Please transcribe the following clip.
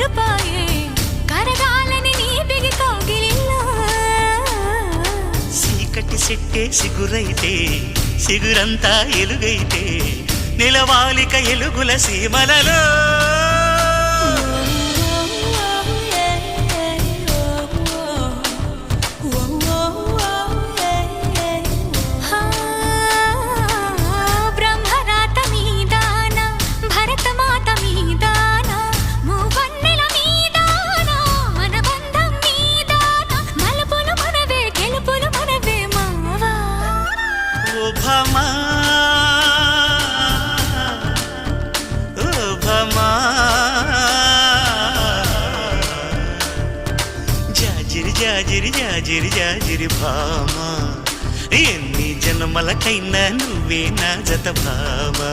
మెరుపాయే కరగాలని నీ బిగి కౌగిలిలో చీకటి సెట్టే సిగురైతే సిగురంతా ఎలుగైతే నిలవాలిక ఎలుగుల సీమలలో భమా ఓ భమా జాజిరి జాజిరి జాజిరి జాజిరి భామా ఎన్ని జన్మలకైనా నువ్వే నా జత భామా.